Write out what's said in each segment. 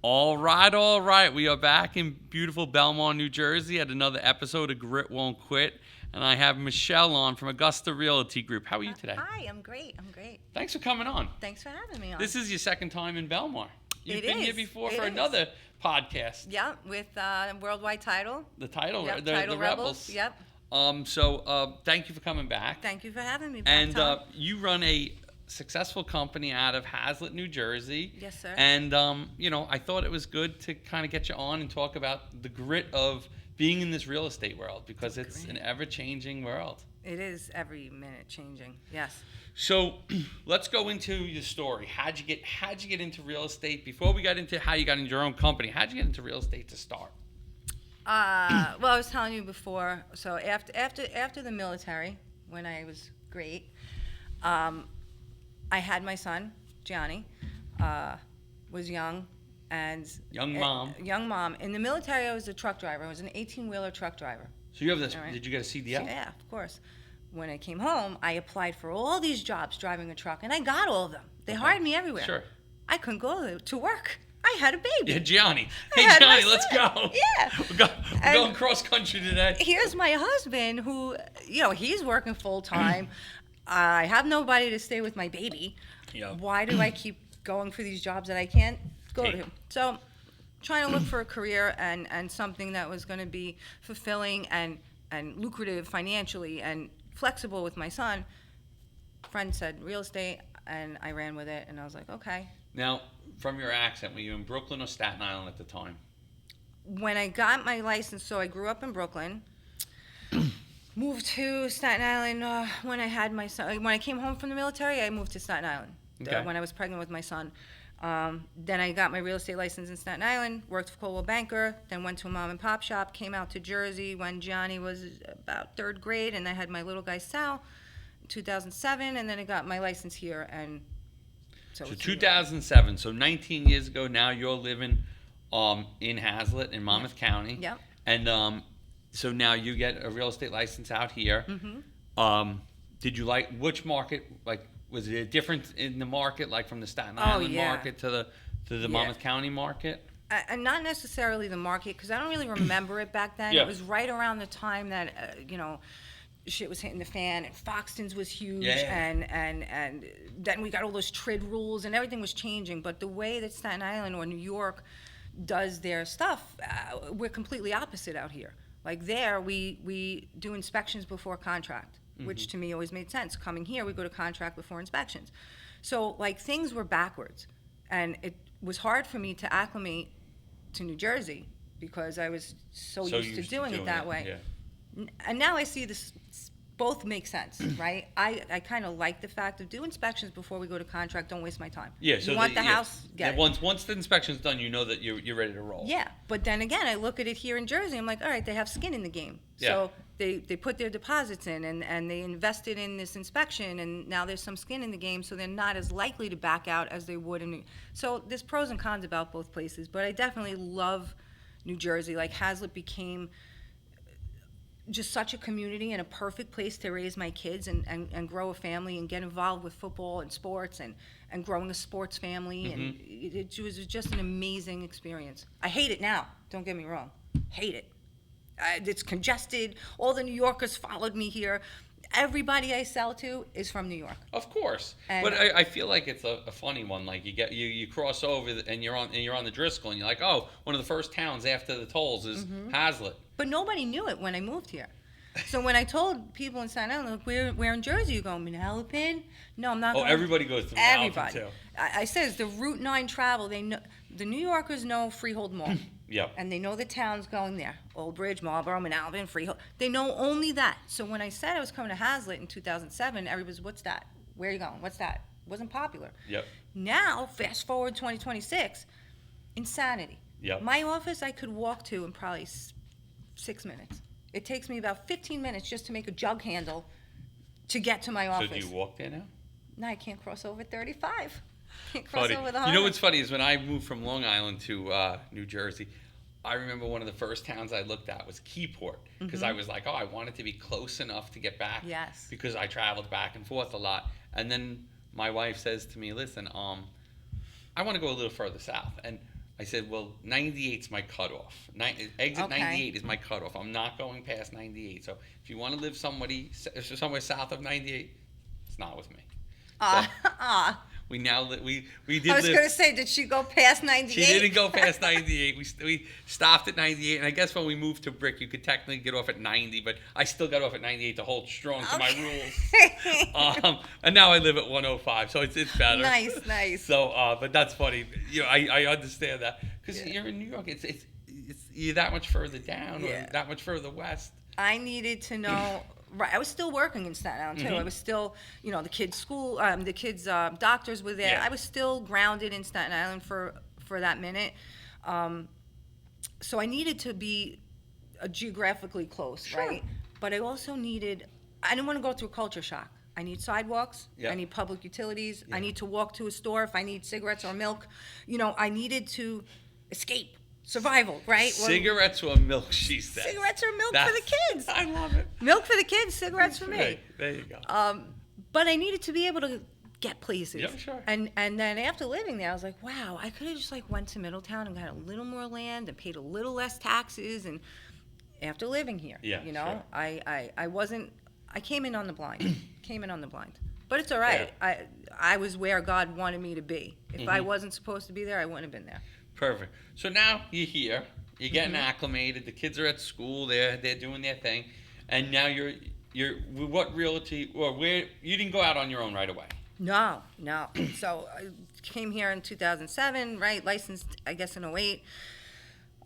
All right, all right. We are back in beautiful Belmont, New Jersey at another episode of Grit Won't Quit. And I have Michele on from Agosta Realty Group. How are you today? Hi, I'm great. Thanks for coming on. Thanks for having me on. This is your second time in Belmont. You've It been here is. before It for is. another podcast. Yeah, with Worldwide Title. The title, Yep, the Title Rebels. Yep. So thank you for coming back. Thank you for having me back, And Tom. you run a successful company out of Hazlet, New Jersey. Yes, sir. And, I thought it was good to kind of get you on and talk about the grit of being in this real estate world because it's an ever-changing world. It is every minute changing. Yes. So let's go into your story. How'd you get into real estate? Before we got into how you got into your own company, how'd you get into real estate to start? Well, I was telling you before. So after the military, when I was great, I had my son, Gianni, was young, and Young mom. Young mom. In the military, I was a truck driver. I was an 18-wheeler truck driver. So you have this? All right. Did you get a CDL? Yeah, of course. When I came home, I applied for all these jobs driving a truck, and I got all of them. They hired me everywhere. Sure. I couldn't go to work. I had a baby. Yeah, Gianni. I Hey, had my Gianni, let's son. go. Yeah. We're going cross country today. Here's my husband who, he's working full time. I have nobody to stay with my baby. Yeah. Why do I keep going for these jobs that I can't go Okay. to? So trying to look for a career and something that was going to be fulfilling and lucrative financially and flexible with my son. Friend said real estate, and I ran with it, and I was like, okay. Now, from your accent, were you in Brooklyn or Staten Island at the time? When I got my license, so I grew up in Brooklyn, moved to Staten Island when I had my son. When I came home from the military, I moved to Staten Island when I was pregnant with my son. Then I got my real estate license in Staten Island, worked for Coldwell Banker, then went to a mom and pop shop, came out to Jersey when Johnny was about third grade, and I had my little guy Sal in 2007, and then I got my license here. And So 2007, so 19 years ago now, you're living in Hazlet in Monmouth County. Yep. And so now you get a real estate license out here. Mm-hmm. Did you like, which market, like, was it a difference in the market, like from the Staten Island market to the Monmouth County market? And not necessarily the market, because I don't really remember it back then. Yeah. It was right around the time that, shit was hitting the fan, and Foxton's was huge, and then we got all those TRID rules, and everything was changing. But the way that Staten Island or New York does their stuff, we're completely opposite out here. Like there, we do inspections before contract, which to me always made sense. Coming here, we go to contract before inspections. So like things were backwards, and it was hard for me to acclimate to New Jersey because I was so used to doing it that way. Yeah. And now I see this both make sense, right? I kind of like the fact of do inspections before we go to contract. Don't waste my time. Yeah, so you want the house, get it. Once the inspection's done, you know that you're ready to roll. Yeah, but then again, I look at it here in Jersey. I'm like, all right, they have skin in the game. Yeah. So they put their deposits in, and they invested in this inspection, and now there's some skin in the game, so they're not as likely to back out as they would in New. So there's pros and cons about both places, but I definitely love New Jersey. Like Hazlet became just such a community and a perfect place to raise my kids and grow a family and get involved with football and sports and growing a sports family. And it was just an amazing experience. I hate it now. Don't get me wrong. Hate it. It's congested. All the New Yorkers followed me here. Everybody I sell to is from New York. Of course, And but I feel like it's a funny one. Like you cross over and you're on the Driscoll and you're like, oh, one of the first towns after the tolls is Hazlet. But nobody knew it when I moved here. So when I told people in Staten Island, look, where in Jersey you going? Manalapan? No, I'm not Oh, going. everybody goes to Manalapan Everybody. too. I says the Route 9 travel. They know the New Yorkers know Freehold Mall. Yep. And they know the towns going there. Old Bridge, Marlboro, Manalapan, Freehold. They know only that. So when I said I was coming to Hazlet in 2007, everybody's, what's that? Where are you going? What's that? It wasn't popular. Yep. Now, fast forward 2026, insanity. Yep. My office I could walk to in probably 6 minutes. It takes me about 15 minutes just to make a jug handle to get to my office. So do you walk there now? No, I can't cross over 35. Can't cross Funny. over the You highway. know what's funny is when I moved from Long Island to New Jersey, I remember one of the first towns I looked at was Keyport because I was like, oh, I wanted to be close enough to get back. Yes. Because I traveled back and forth a lot. And then my wife says to me, listen, I want to go a little further south. And I said, well, 98's my cutoff. Exit Okay. 98 is my cutoff. I'm not going past 98. So if you want to live somewhere south of 98, it's not with me. So we now we did I was live. going to say, did she go past 98? She didn't go past 98. We stopped at 98, and I guess when we moved to Brick, you could technically get off at 90, but I still got off at 98 to hold strong to my rules. And now I live at 105, so it's better. Nice. So, but that's funny. I understand that because you're in New York. It's you're that much further down or that much further west. I needed to know. Right, I was still working in Staten Island too. Mm-hmm. I was still, the kids' school, the kids' doctors were there. Yeah. I was still grounded in Staten Island for that minute. So I needed to be geographically close, Sure. right? But I also needed. I didn't want to go through culture shock. I need sidewalks. Yeah. I need public utilities. Yeah. I need to walk to a store if I need cigarettes or milk. I needed to escape. Survival, right? Cigarettes or milk, she said. Cigarettes or milk for the kids. I love it. Milk for the kids, cigarettes for me. Right, there you go. But I needed to be able to get places. Yeah, sure. And then after living there, I was like, wow, I could have just went to Middletown and got a little more land and paid a little less taxes. And after living here, sure. I wasn't. I came in on the blind. But it's all right. Yeah. I was where God wanted me to be. If I Mm-hmm. wasn't supposed to be there, I wouldn't have been there. Perfect. So now you're here. You're getting Mm-hmm. acclimated. The kids are at school. They're doing their thing, and now you're what realty or where you didn't go out on your own right away. No. So I came here in 2007, right? Licensed, I guess, in '08.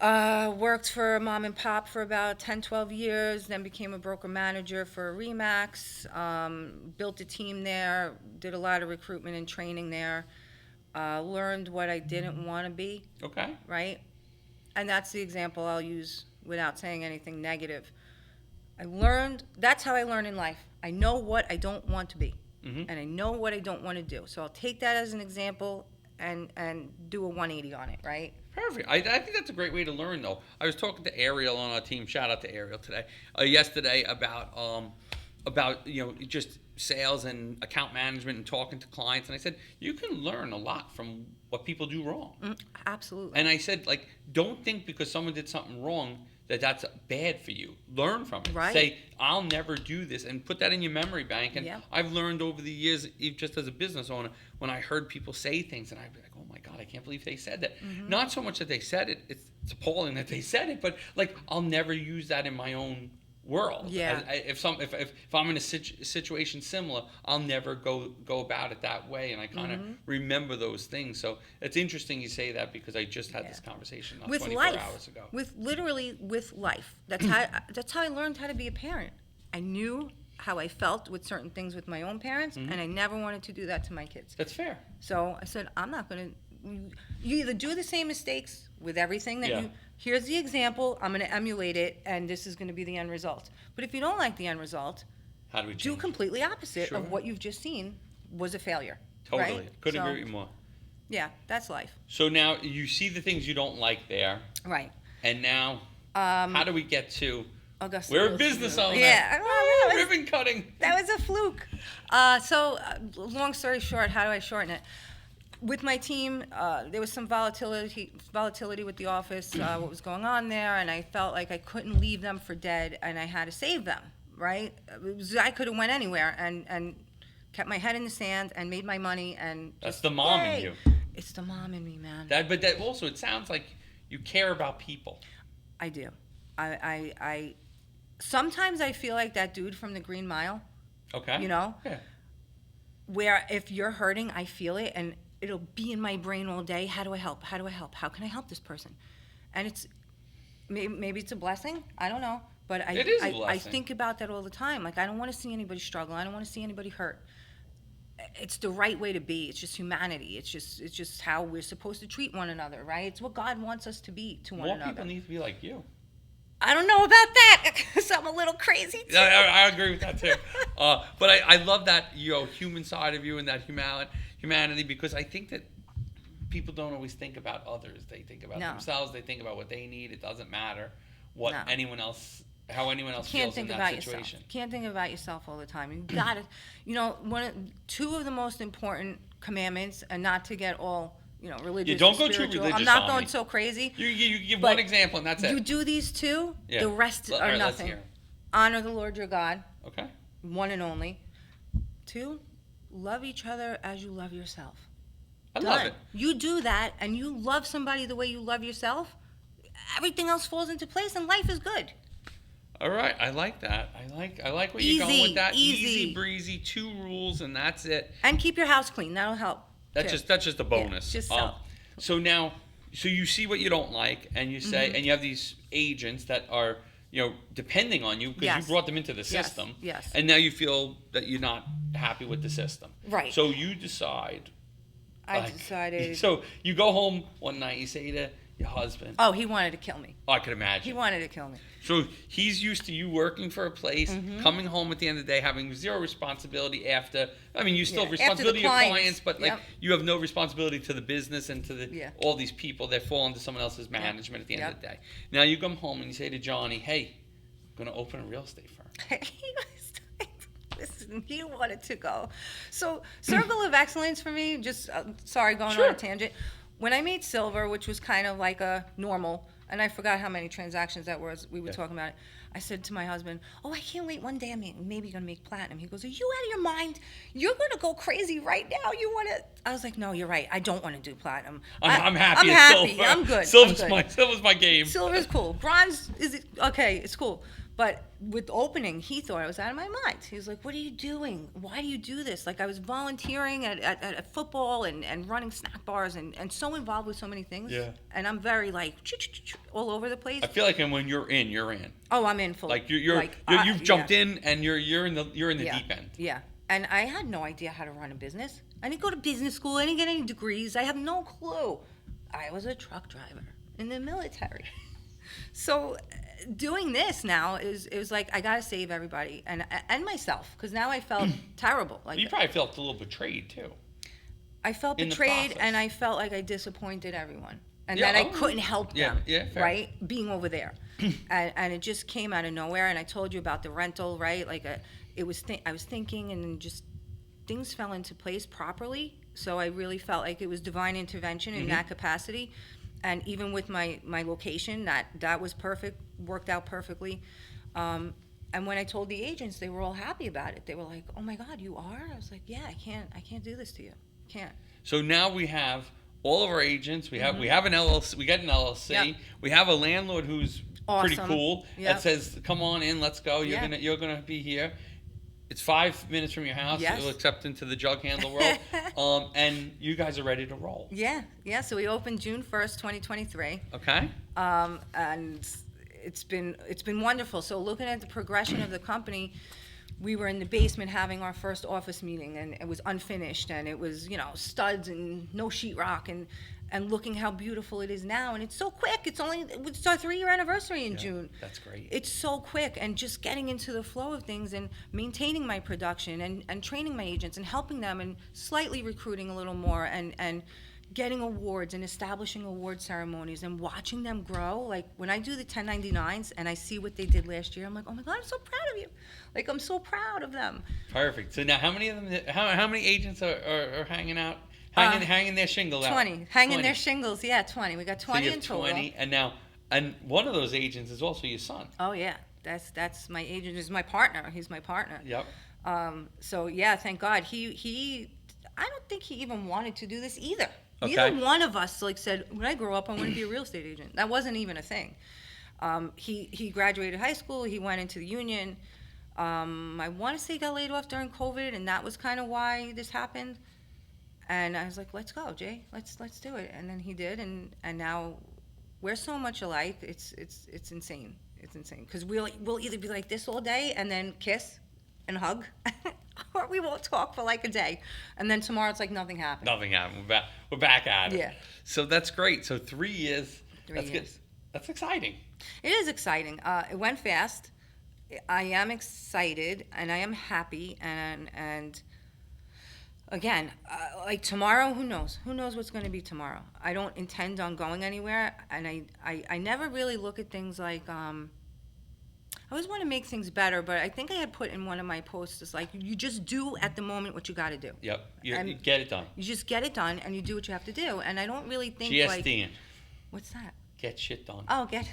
Worked for mom and pop for about 10, 12 years, then became a broker manager for Remax, built a team there, did a lot of recruitment and training there, learned what I didn't want to be, Okay. right? And that's the example I'll use without saying anything negative. That's how I learn in life. I know what I don't want to be, and I know what I don't want to do. So I'll take that as an example and do a 180 on it, right? Perfect. I think that's a great way to learn, though. I was talking to Ariel on our team. Shout out to Ariel today. Yesterday about just sales and account management and talking to clients, and I said you can learn a lot from what people do wrong. Absolutely. And I said, don't think because someone did something wrong that that's bad for you. Learn from it. Right. Say, I'll never do this, and put that in your memory bank. And Yeah. I've learned over the years, just as a business owner, when I heard people say things, and I'd be like, oh my God, I can't believe they said that. Not so much that they said it, it's appalling that they said it, but I'll never use that in my own world. Yeah. If I'm in a situation similar, I'll never go about it that way, and I kind of remember those things. So it's interesting you say that because I just had this conversation not with 24 life, hours ago. with life. That's how I learned how to be a parent. I knew how I felt with certain things with my own parents, and I never wanted to do that to my kids. That's fair. So I said, I'm not going to. You either do the same mistakes with everything that Yeah. here's the example, I'm going to emulate it, and this is going to be the end result. But if you don't like the end result, How do we do change? completely opposite Sure. of what you've just seen was a failure. Totally. Right? Couldn't So, agree with you more. Yeah, that's life. So now you see the things you don't like there, Right. and now how do we get to? Augusta. We're a business owner. Yeah. Woo, ribbon cutting. That was a fluke. Long story short, how do I shorten it? With my team, there was some volatility with the office, what was going on there, and I felt like I couldn't leave them for dead, and I had to save them, right? I could have went anywhere and kept my head in the sand and made my money and That's just, the mom in yay. you. It's the mom in me, man. But that also, it sounds like you care about people. I do. I sometimes I feel like that dude from the Green Mile, Okay. Yeah. Yeah. where if you're hurting, I feel it, and it'll be in my brain all day. How do I help? How do I help? How can I help this person? And it's maybe it's a blessing. I don't know, but It is a I blessing. think about that all the time. I don't want to see anybody struggle. I don't want to see anybody hurt. It's the right way to be. It's just humanity. It's just how we're supposed to treat one another, right? It's what God wants us to be to one More another. people need to be like you. I don't know about that because I'm a little crazy too. I agree with that too. But I love that human side of you and that humanity because I think that people don't always think about others. They think about No. themselves. They think about what they need. It doesn't matter what No. how anyone else Can't feels think in about that situation. yourself. Can't think about yourself all the time. You gotta, two of the most important commandments, and not to get all religious. You don't or go too spiritual. religious I'm not on going me. so crazy. You give But one example and that's it. You do these two, Yeah. the rest All are right, let's nothing. hear 'em. Honor the Lord your God, Okay. one and only. Two, love each other as you love yourself. I Done. love it. You do that, and you love somebody the way you love yourself. Everything else falls into place, and life is good. All right, I like that. I like where you're going with that. Easy. Easy breezy, 2 rules, and that's it. And keep your house clean. That'll help. That's too. just a bonus. just so. So now, so you see what you don't like, and you say, and you have these agents that are, depending on you because Yes. you brought them into the system. Yes. And now you feel that you're not happy with the system. Right. So you decide. I decided. So you go home one night, you say to your husband. Oh, he wanted to kill me. Oh, I could imagine. He wanted to kill me. So he's used to you working for a place, coming home at the end of the day, having zero responsibility after. I mean, you still have Yeah, after the responsibility to your clients, clients, but like yep. you have no responsibility to the business and to Yeah. all these people that fall into someone else's management at the end of Yep. the day. Now you come home and you say to Johnny, "Hey, I'm going to open a real estate firm." Listen, he wanted to go. So, Circle of Excellence for me, just, sorry, going Sure. on a tangent. When I made Silver, which was kind of like a normal, and I forgot how many transactions that was, we were talking about it. I said to my husband, "Oh, I can't wait. One day I'm maybe going to make Platinum." He goes, "Are you out of your mind? You're going to go crazy right now. You want to?" I was like, "No, you're right. I don't want to do Platinum. I'm happy. I'm at happy. Silver. I'm good. Silver's my game. Silver's cool. Bronze is okay. It's cool. But with opening, he thought I was out of my mind. He was like, "What are you doing? Why do you do this?" Like I was volunteering at football and running snack bars and so involved with so many things. Yeah. And I'm very like all over the place. I feel like when you're in, you're in. Oh, I'm in full. Like you've jumped in and you're in the deep end. Yeah. And I had no idea how to run a business. I didn't go to business school. I didn't get any degrees. I have no clue. I was a truck driver in the military. So doing this now it was like I gotta save everybody and myself because now I felt terrible. Like You probably felt a little betrayed too. I felt in the betrayed process. and I felt like I disappointed everyone and Yeah, that I oh, couldn't help yeah, them. yeah, fair. Right, being over there, and it just came out of nowhere. And I told you about the rental, right? Like I was thinking and just things fell into place properly. So I really felt like it was divine intervention in that capacity. And even with my location, that was perfect, worked out perfectly. And when I told the agents, they were all happy about it. They were like, "Oh my God, you are?" I was like, "Yeah, I can't do this to you. Can't." So now we have all of our agents. We have an LLC. We got an LLC. Yep. We have a landlord who's pretty Awesome. cool Yep. that says, "Come on in, let's go. Yeah. You're gonna be here." It's 5 minutes from your house. Yes. Except into the jug handle world. And you guys are ready to roll. Yeah. So we opened June 1st, 2023. Okay. And it's been wonderful. So looking at the progression of the company, we were in the basement having our first office meeting, and it was unfinished, and it was studs and no sheetrock, and looking how beautiful it is now, and it's so quick. It's our 3-year anniversary in June. That's great. It's so quick, and just getting into the flow of things and maintaining my production and training my agents and helping them and slightly recruiting a little more and getting awards and establishing award ceremonies and watching them grow. Like when I do the 1099s and I see what they did last year, I'm like, "Oh my God, I'm so proud of you." Like I'm so proud of them. Perfect. So now, how many of them? How many agents are hanging out? Hanging their shingle out. 20. Hanging their shingles, yeah, 20. We got 20 so you have in total. 20, and one of those agents is also your son. Oh yeah, that's my agent. He's my partner. He's my partner. Yep. So yeah, thank God. He I don't think he even wanted to do this either. Okay. Neither one of us said, "When I grow up, I want to be a real estate agent." That wasn't even a thing. He graduated high school. He went into the union. I want to say he got laid off during COVID, and that was kind of why this happened. And I was like, "Let's go, Jay. Let's do it." And then he did, and now we're so much alike. It's insane. It's insane because we'll either be like this all day and then kiss and hug, or we won't talk for like a day, and then tomorrow it's like nothing happened. Nothing happened. We're back at it. Yeah. So that's great. So 3 years. 3 That's years. good. That's exciting. It is exciting. It went fast. I am excited and I am happy and again, like tomorrow, who knows? Who knows what's going to be tomorrow? I don't intend on going anywhere, and I never really look at things like I always want to make things better, but I think I had put in one of my posts, it's like, you just do at the moment what you got to do. Yep. You And get it done. You just get it done, and you do what you have to do. And I don't really think, like... GSD. What's that? Get shit done. Oh, yeah,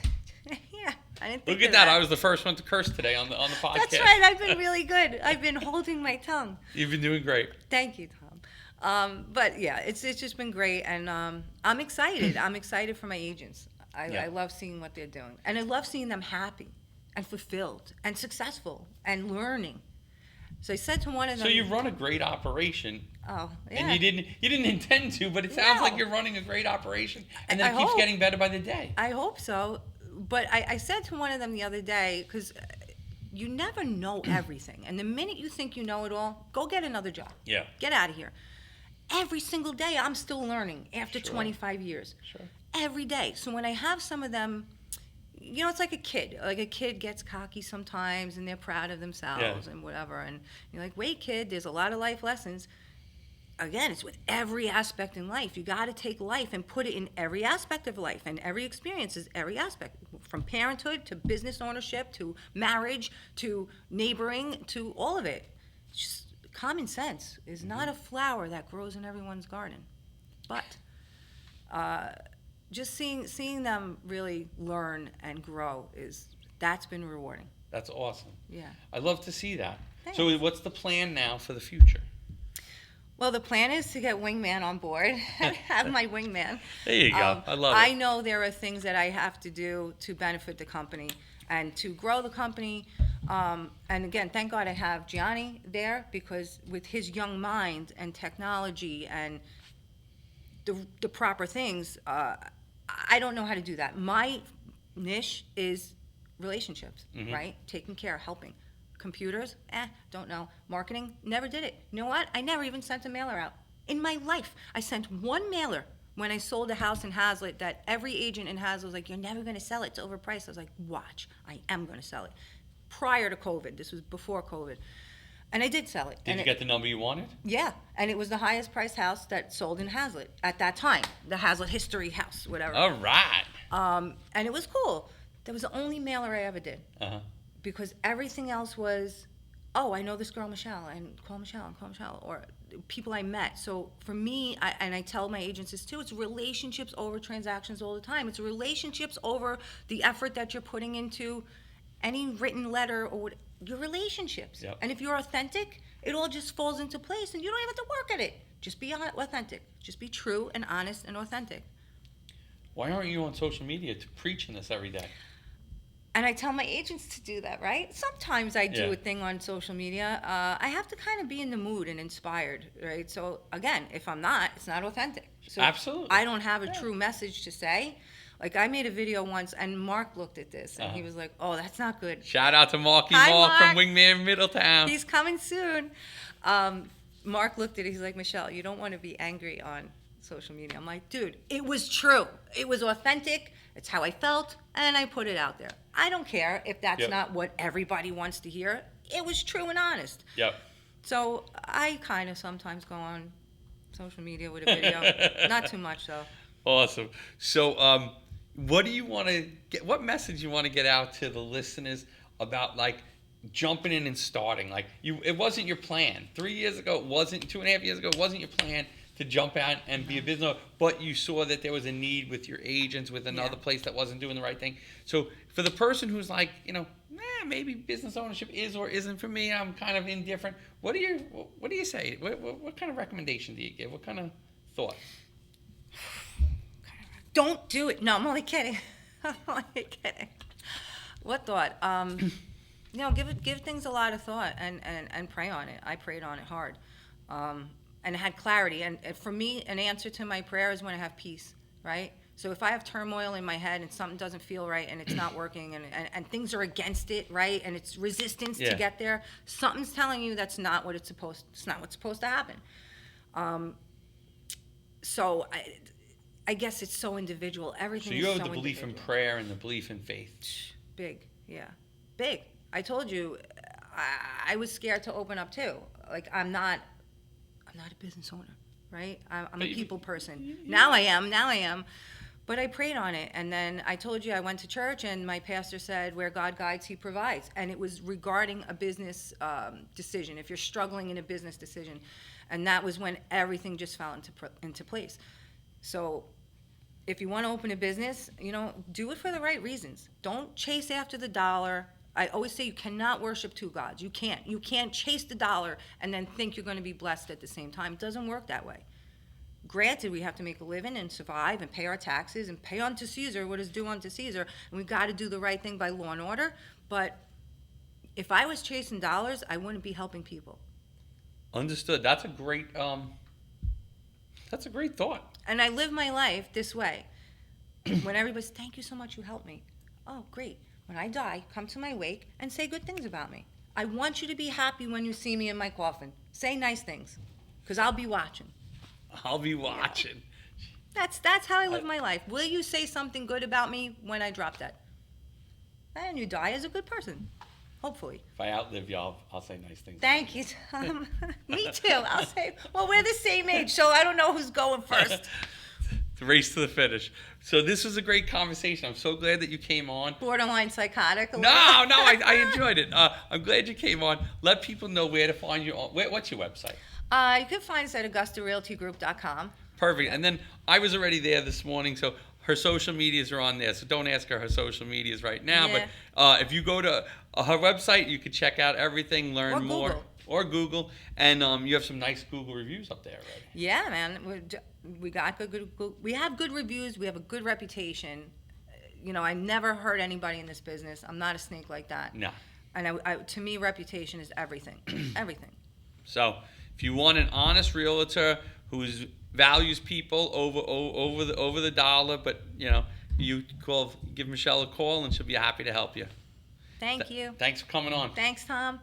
I didn't think Look of at that. I was the first one to curse today on the podcast. That's right, I've been really good. I've been holding my tongue. You've been doing great. Thank you, Tom. But yeah, it's just been great, and I'm excited. I'm excited for my agents. I love seeing what they're doing, and I love seeing them happy and fulfilled and successful and learning. So I said to one of them. So you run a great operation. Oh, yeah. And you didn't intend to, but it sounds No. like you're running a great operation, and then I it keeps hope. getting better by the day. I hope so. But I said to one of them the other day, because you never know everything, and the minute you think you know it all, go get another job. Yeah. Get out of here. Every single day, I'm still learning after Sure. 25 years. Sure. Every day. So when I have some of them, it's like a kid. Like a kid gets cocky sometimes, and they're proud of themselves and whatever. And you're like, wait, kid, there's a lot of life lessons. Again, it's with every aspect in life. You got to take life and put it in every aspect of life, and every experience is every aspect, from parenthood to business ownership to marriage to neighboring to all of it. It's just common sense is not a flower that grows in everyone's garden, but just seeing them really learn and grow that's been rewarding. That's awesome. Yeah. I love to see that. Thanks. So what's the plan now for the future? Well, the plan is to get Wingman on board, have my Wingman. There you go. I love it. I know there are things that I have to do to benefit the company and to grow the company. And again, thank God I have Gianni there, because with his young mind and technology and the proper things, I don't know how to do that. My niche is relationships, right? Taking care, helping. Computers, don't know. Marketing, never did it. You know what? I never even sent a mailer out. In my life, I sent one mailer when I sold a house in Hazlet that every agent in Hazlet was like, you're never going to sell it. It's overpriced. I was like, watch, I am going to sell it. Prior to COVID. This was before COVID. And I did sell it. Did you get the number you wanted? Yeah, and it was the highest priced house that sold in Hazlet at that time. The Hazlet History House, whatever. All right. And it was cool. That was the only mailer I ever did. Uh-huh. Because everything else was, I know this girl Michelle, and call Michelle, or people I met. So for me, and I tell my agents this too, it's relationships over transactions all the time. It's relationships over the effort that you're putting into any written letter or your relationships. Yep. And if you're authentic, it all just falls into place, and you don't even have to work at it. Just be authentic. Just be true and honest and authentic. Why aren't you on social media preaching this every day? And I tell my agents to do that, right? Sometimes I do a thing on social media. I have to kind of be in the mood and inspired, right? So again, if I'm not, it's not authentic. So Absolutely. I don't have a true message to say. Like I made a video once, and Mark looked at this, and he was like, "Oh, that's not good." Shout out to Marky Hi, Mark from Mark. Wingman Middletown. He's coming soon. Mark looked at it. He's like, "Michelle, you don't want to be angry on social media." I'm like, "Dude, it was true. It was authentic. It's how I felt, and I put it out there. I don't care if that's not what everybody wants to hear. It was true and honest." Yep. So I kind of sometimes go on social media with a video. Not too much, though. Awesome. So, what do you want to get? What message you want to get out to the listeners about like jumping in and starting? Like it wasn't your plan 3 years ago. It wasn't 2.5 years ago. It wasn't your plan to jump out and be a business owner, but you saw that there was a need with your agents, with another place that wasn't doing the right thing. So for the person who's like, maybe business ownership is or isn't for me, I'm kind of indifferent. What do you say? What kind of recommendation do you give? What kind of thought? Don't do it. No, I'm only kidding. I'm only kidding. What thought? Give things a lot of thought and pray on it. I prayed on it hard. And had clarity. And for me, an answer to my prayer is when I have peace, right? So if I have turmoil in my head and something doesn't feel right and it's not working and things are against it, right? And it's resistance to get there, something's telling you it's not what's supposed to happen. So I guess it's so individual. Everything So is you so have the belief in individual. prayer and the belief in faith. Big, yeah. Big. I told you, I was scared to open up too. Like I'm not a business owner, right? I'm a people person. Now I am. But I prayed on it, and then I told you I went to church, and my pastor said, "Where God guides, He provides." And it was regarding a business decision. If you're struggling in a business decision, and that was when everything just fell into place. So, if you want to open a business, do it for the right reasons. Don't chase after the dollar. I always say you cannot worship two gods. You can't. You can't chase the dollar and then think you're going to be blessed at the same time. It doesn't work that way. Granted, we have to make a living and survive and pay our taxes and pay unto Caesar what is due unto Caesar, and we've got to do the right thing by law and order. But if I was chasing dollars, I wouldn't be helping people. Understood. That's a great thought. And I live my life this way. When everybody's, "Thank you so much, you helped me." Oh, great. When I die, come to my wake and say good things about me. I want you to be happy when you see me in my coffin. Say nice things, because I'll be watching. I'll be watching. That's how I live my life. Will you say something good about me when I drop dead? And you die as a good person, hopefully. If I outlive you, I'll say nice things. Thank you, Tom. Me too. I'll say, well, we're the same age, so I don't know who's going first. The race to the finish. So this was a great conversation. I'm so glad that you came on. Borderline psychotic. No, I enjoyed it. I'm glad you came on. Let people know where to find you. What's your website? You can find us at AgostaRealtyGroup.com. Perfect. And then I was already there this morning, so her social medias are on there. So don't ask her social medias right now. Yeah. But if you go to her website, you can check out everything, learn Or more. Google. Or Google. And you have some nice Google reviews up there already. Yeah, man. We got good. We have good reviews. We have a good reputation. I never hurt anybody in this business. I'm not a snake like that. No. And to me, reputation is everything. Everything. So if you want an honest realtor who values people over the dollar, but you give Michele a call and she'll be happy to help you. Thank you. Thanks for coming on. Thanks, Tom.